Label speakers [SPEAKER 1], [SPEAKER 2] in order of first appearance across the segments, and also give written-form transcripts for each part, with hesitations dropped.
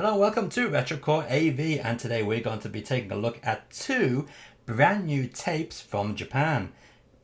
[SPEAKER 1] Hello, welcome to Retrocore AV, and today we're going to be taking a look at two brand new tapes from Japan.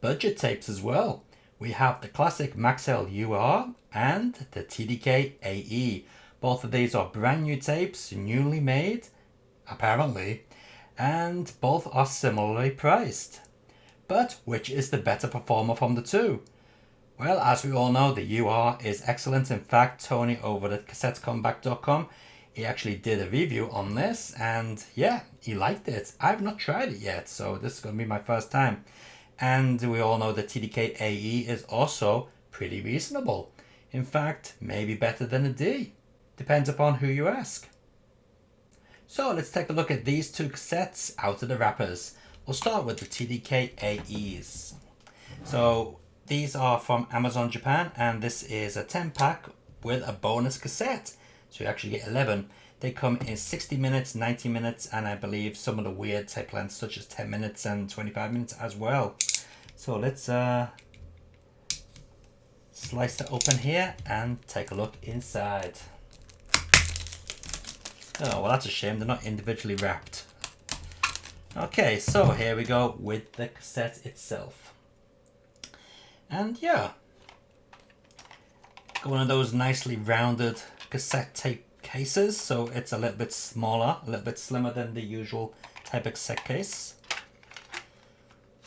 [SPEAKER 1] Budget tapes as well. We have the classic Maxell UR and the TDK AE. Both of these are brand new tapes, newly made, apparently, and both are similarly priced. But which is the better performer from the two? Well, as we all know, the UR is excellent. In fact, Tony over at CassetteComeback.com, he actually did a review on this, and yeah, he liked it. I've not tried it yet, so this is going to be my first time. And we all know that TDK AE is also pretty reasonable. In fact, maybe better than a D. Depends upon who you ask. So let's take a look at these two cassettes out of the wrappers. We'll start with the TDK AEs. So these are from Amazon Japan, and this is a 10-pack with a bonus cassette. So you actually get 11. They come in 60 minutes, 90 minutes, and I believe some of the weird tape lengths such as 10 minutes and 25 minutes as well. So let's slice it open here and take a look inside. Oh, well, that's a shame. They're not individually wrapped. Okay, so here we go with the cassette itself. And yeah, got one of those nicely rounded cassette tape cases, so it's a little bit smaller, a little bit slimmer than the usual type of cassette case.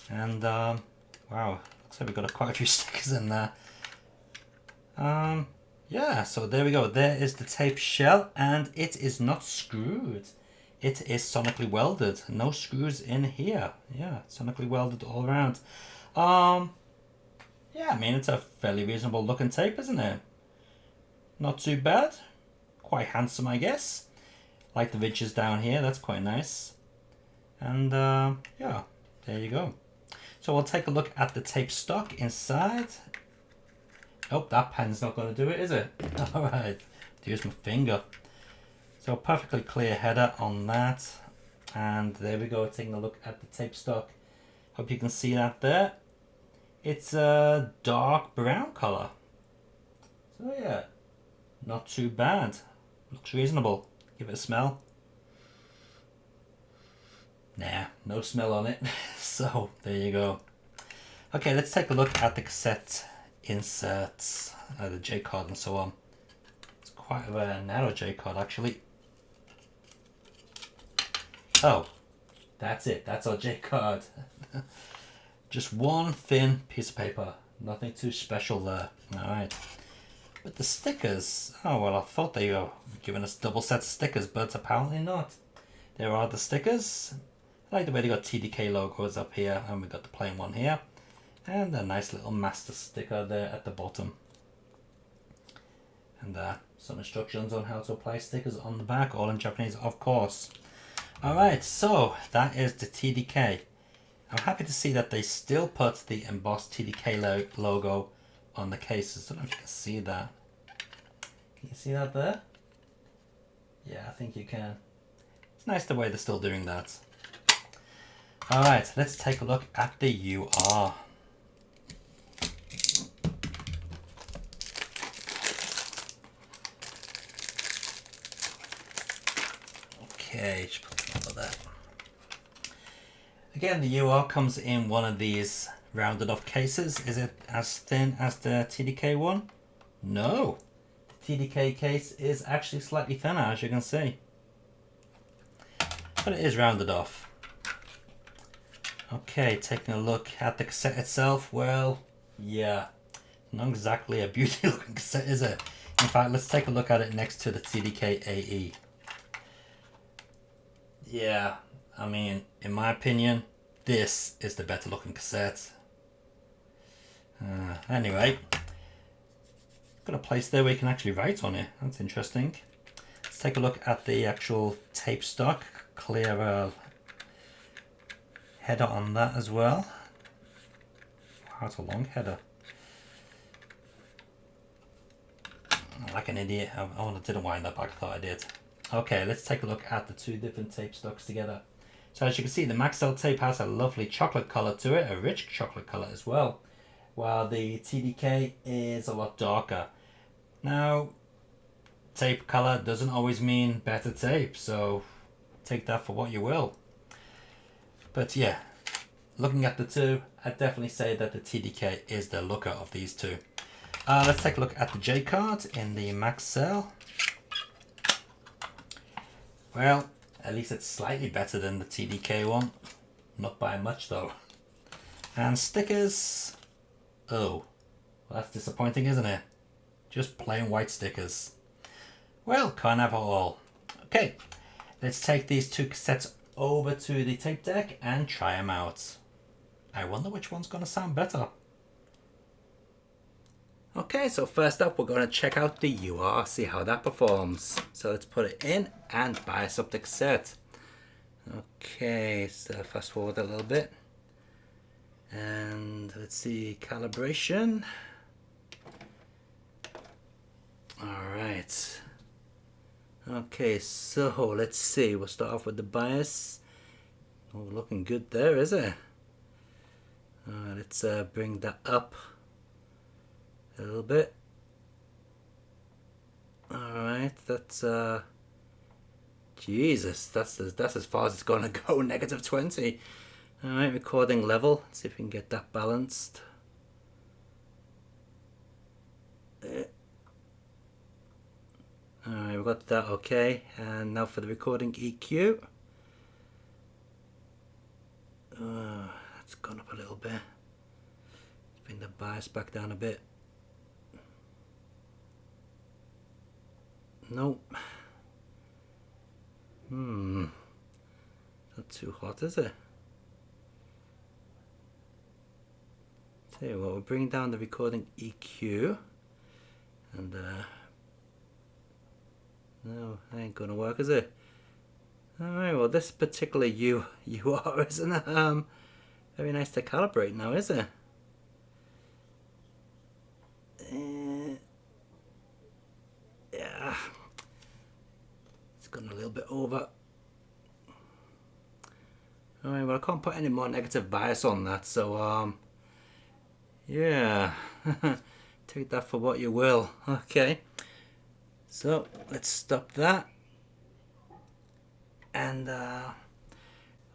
[SPEAKER 1] And wow, looks like we've got quite a few stickers in there. Yeah, so there we go. There is the tape shell, and it is not screwed. It is sonically welded. No screws in here. Yeah, sonically welded all around. Yeah, I mean, it's a fairly reasonable looking tape, isn't it? Not too bad. Quite handsome, I guess. Like the ridges down here, that's quite nice. And yeah, there you go. So we'll take a look at the tape stock inside. Oh, that pen's not going to do it, is it? Alright, use my finger. So perfectly clear header on that. And there we go, taking a look at the tape stock. Hope you can see that there. It's a dark brown colour. So yeah, not too bad. Looks reasonable. Give it a smell. Nah, no smell on it. So there you go. Okay, let's take a look at the cassette inserts, the J card and so on. It's quite a narrow J card actually. Oh, that's it. That's our J card. Just one thin piece of paper. Nothing too special there. Alright. But the stickers, oh well, I thought they were giving us double sets of stickers, but apparently not. There are the stickers. I like the way they got TDK logos up here, and we got the plain one here. And a nice little master sticker there at the bottom. And some instructions on how to apply stickers on the back, all in Japanese, of course. Alright, so that is the TDK. I'm happy to see that they still put the embossed TDK logo on the cases. I don't know if you can see that. Can you see that there? Yeah, I think you can. It's nice the way they're still doing that. Alright, let's take a look at the UR. Okay, just put it over there. Again, the UR comes in one of these rounded off cases. Is it as thin as the TDK one? No. The TDK case is actually slightly thinner, as you can see. But it is rounded off. Okay, taking a look at the cassette itself. Well, yeah, not exactly a beauty looking cassette, is it? In fact, let's take a look at it next to the TDK AE. Yeah, I mean, in my opinion, this is the better looking cassette. Anyway, got a place there where you can actually write on it. That's interesting. Let's take a look at the actual tape stock. Clear header on that as well. Wow, it's a long header. Like an idiot. Oh, I didn't wind that back. I thought I did. Okay, let's take a look at the two different tape stocks together. So as you can see, the Maxell tape has a lovely chocolate colour to it, a rich chocolate colour as well, while the TDK is a lot darker. Now, tape color doesn't always mean better tape, so take that for what you will. But yeah, looking at the two, I'd definitely say that the TDK is the looker of these two. Let's take a look at the J card in the Maxell. Well, at least it's slightly better than the TDK one. Not by much though. And stickers. Oh, well, that's disappointing, isn't it? Just plain white stickers. Well, can't have it all. Okay, let's take these two cassettes over to the tape deck and try them out. I wonder which one's going to sound better. Okay, so first up we're going to check out the UR, see how that performs. So let's put it in and bias up the cassette. Okay, so fast forward a little bit. And let's see, calibration. Alright. Okay, so let's see, we'll start off with the bias. Oh, looking good there, is it? Let's bring that up a little bit. Alright, that's Jesus, that's as far as it's gonna go, negative 20. Alright, recording level, let's see if we can get that balanced. Alright, we got that okay, and now for the recording EQ. It's gone up a little bit. Let's bring the bias back down a bit. Nope. Not too hot, is it? Tell you what, we'll bring down the recording EQ, and no, that ain't gonna work, is it? Alright, well this particular UR isn't very nice to calibrate now, is it? Yeah, it's gone a little bit over. Alright, well I can't put any more negative bias on that, so yeah, take that for what you will. Okay, so let's stop that. And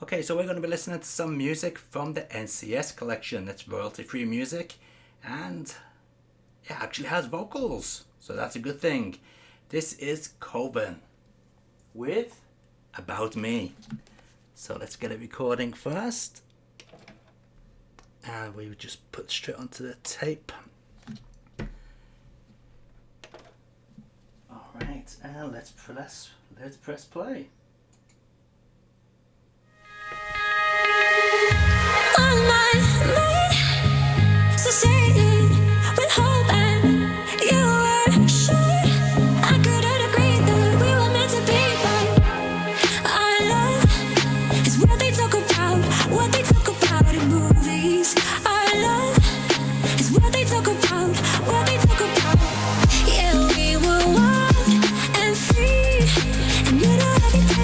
[SPEAKER 1] okay, so we're going to be listening to some music from the NCS collection. It's royalty-free music, and it actually has vocals, so that's a good thing. This is Coben with About Me. So let's get it recording first, and we would just put straight onto the tape. All right, and let's press play.
[SPEAKER 2] On my mind, so say it with hope and you were sure I couldn't agree that we were meant to be, but our love is what they talk about in movies. Our love is what they talk about, Yeah, we were wild and free, and you know everything.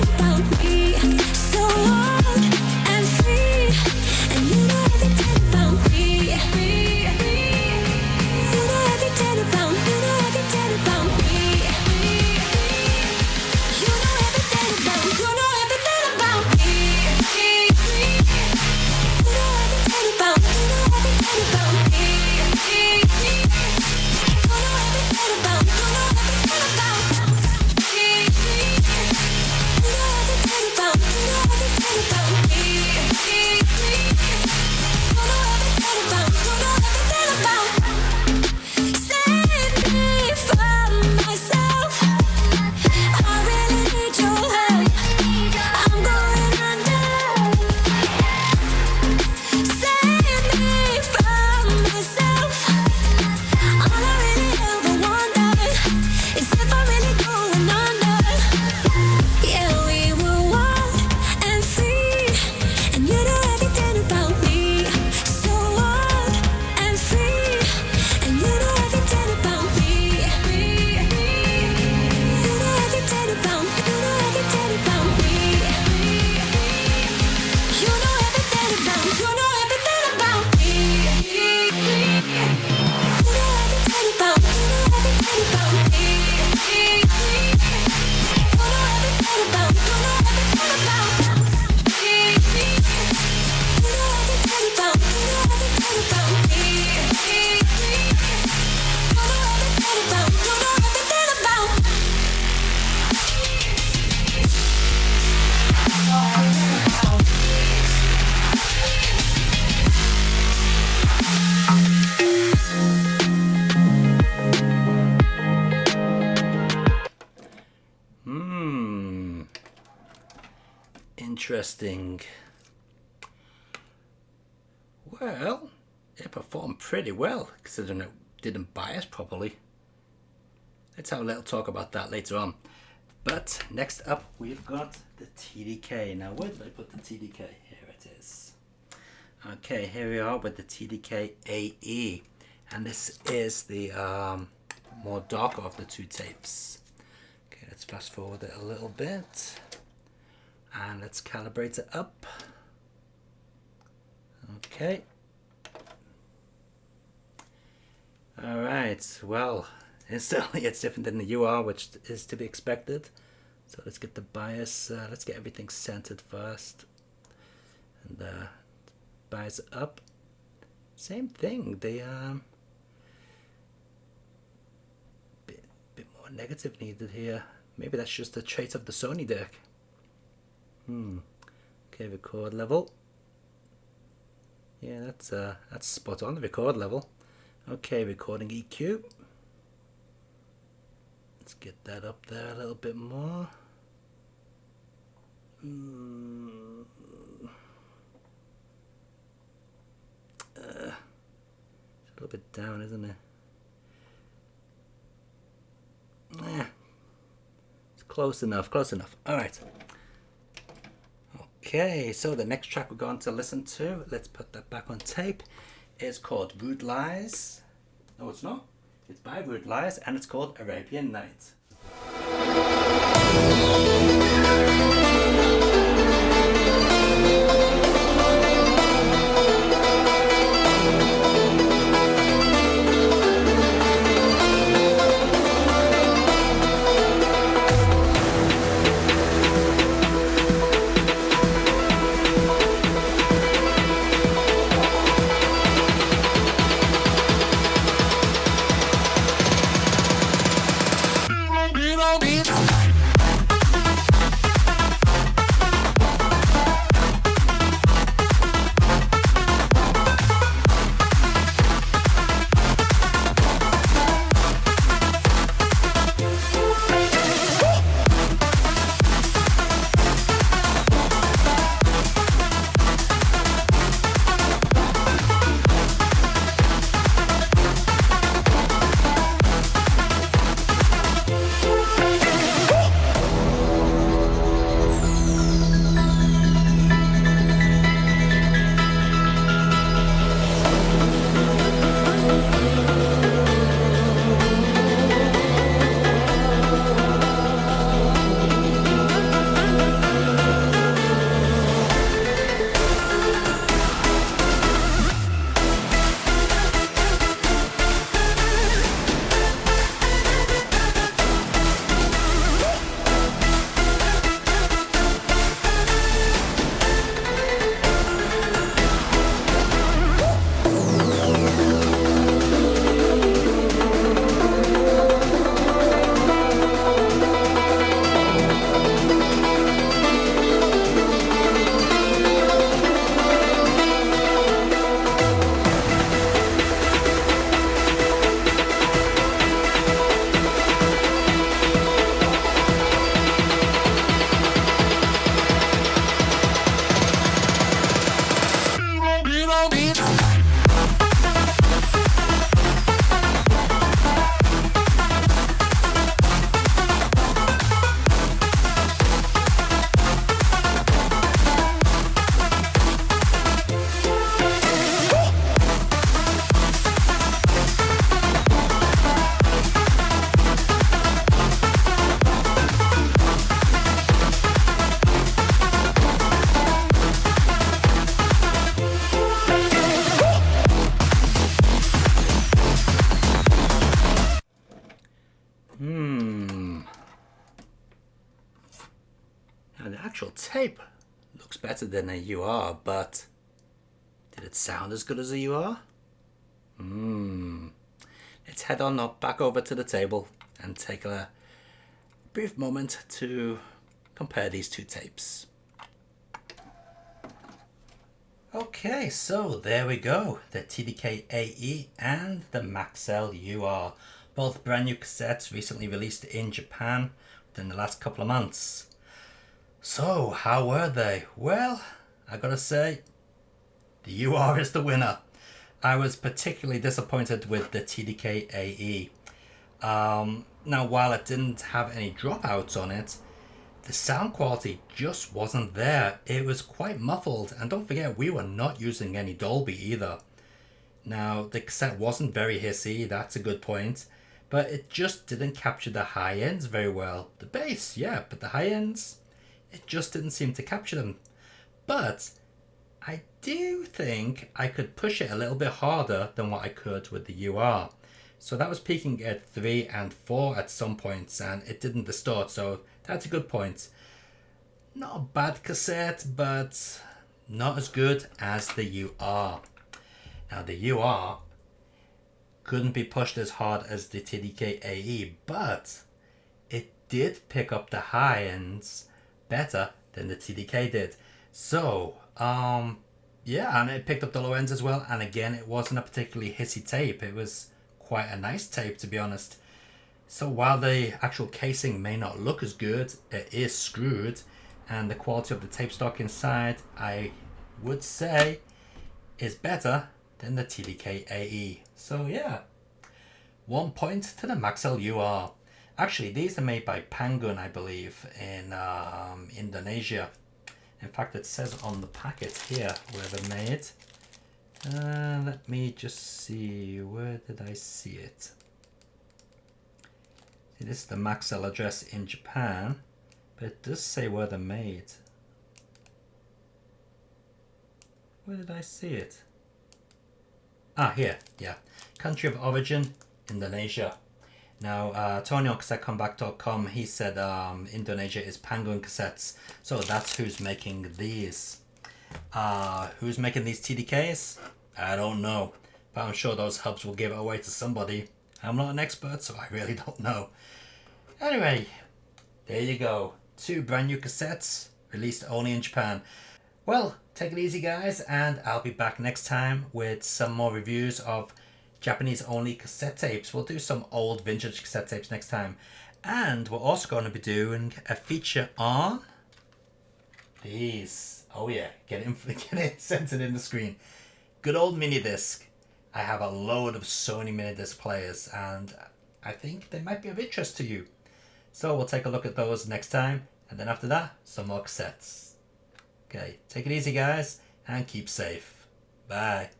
[SPEAKER 1] Interesting. Well, it performed pretty well considering it didn't bias properly. Let's have a little talk about that later on. But next up we've got the TDK. Now where did I put the TDK? Here it is. Okay, here we are with the TDK AE. And this is the more darker of the two tapes. Okay, let's fast forward it a little bit. And let's calibrate it up. Okay. Alright, well, instantly it's different than the UR, which is to be expected. So let's get the bias, let's get everything centered first. And bias up. Same thing, the bit more negative needed here. Maybe that's just a trait of the Sony deck. Okay, record level. Yeah, that's spot on, the record level. Okay, recording EQ. Let's get that up there a little bit more. It's a little bit down, isn't it? It's close enough, close enough. Alright. Okay, so the next track we're going to listen to, let's put that back on tape, is called Rude Lies. No, it's not. It's by Rude Lies, and it's called Arabian Night. Now the actual tape looks better than a UR, but did it sound as good as a UR? Let's head on up back over to the table and take a brief moment to compare these two tapes. Okay, so there we go, the TDK AE and the Maxell UR, both brand new cassettes recently released in Japan within the last couple of months. So, how were they? Well, I gotta say, the UR is the winner. I was particularly disappointed with the TDK AE. Now, while it didn't have any dropouts on it, the sound quality just wasn't there. It was quite muffled, and don't forget, we were not using any Dolby either. Now, the cassette wasn't very hissy, that's a good point, but it just didn't capture the high ends very well. The bass, yeah, but the high ends, it just didn't seem to capture them. But I do think I could push it a little bit harder than what I could with the UR. So that was peaking at 3 and 4 at some points, and it didn't distort, so that's a good point. Not a bad cassette, but not as good as the UR. Now the UR couldn't be pushed as hard as the TDK AE, but it did pick up the high ends better than the TDK did. So, yeah, and it picked up the low ends as well. And again, it wasn't a particularly hissy tape. It was quite a nice tape, to be honest. So while the actual casing may not look as good, it is screwed, and the quality of the tape stock inside, I would say, is better than the TDK AE. So yeah, 1 point to the Maxell UR. Actually, these are made by Pangun, I believe, in Indonesia. In fact, it says on the packet here where they're made. Let me just see, where did I see it? See, this is the Maxell address in Japan, but it does say where they're made. Where did I see it? Ah, here, yeah. Country of origin, Indonesia. Now, Tony on CassetteComeback.com, he said Indonesia is Pangun Cassettes, so that's who's making these. Who's making these TDKs? I don't know, but I'm sure those hubs will give it away to somebody. I'm not an expert, so I really don't know. Anyway, there you go. 2 brand new cassettes, released only in Japan. Well, take it easy guys, and I'll be back next time with some more reviews of Japanese only cassette tapes. We'll do some old vintage cassette tapes next time. And we're also going to be doing a feature on these. Oh yeah, get it centered in the screen. Good old mini disc. I have a load of Sony mini disc players, and I think they might be of interest to you. So we'll take a look at those next time, and then after that, some more cassettes. Okay, take it easy guys, and keep safe. Bye.